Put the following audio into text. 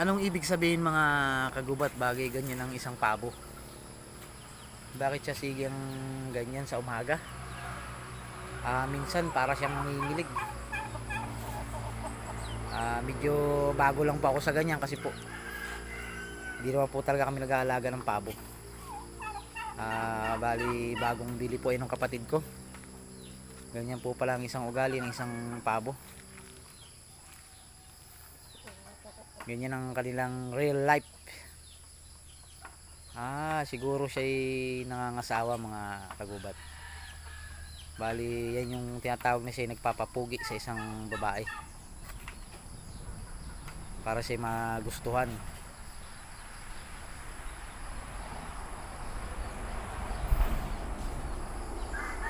Anong ibig sabihin mga kagubat bagay ganyan ng isang pabo? Bakit siya sigang ganyan sa umaga? Minsan para siyang nanginginig. Medyo bago lang po ako sa ganyan kasi po hindi naman po talaga kami nag-aalaga ng pabo. Bali bagong bili po ay ng kapatid ko. Ganyan po pala ang isang ugali ng isang pabo. Ganyan ang kanilang real life. Siguro siya'y nangangasawa mga kagubat. Bali yan yung tinatawag na siya'y nagpapapugi sa isang babae para siya'y magustuhan.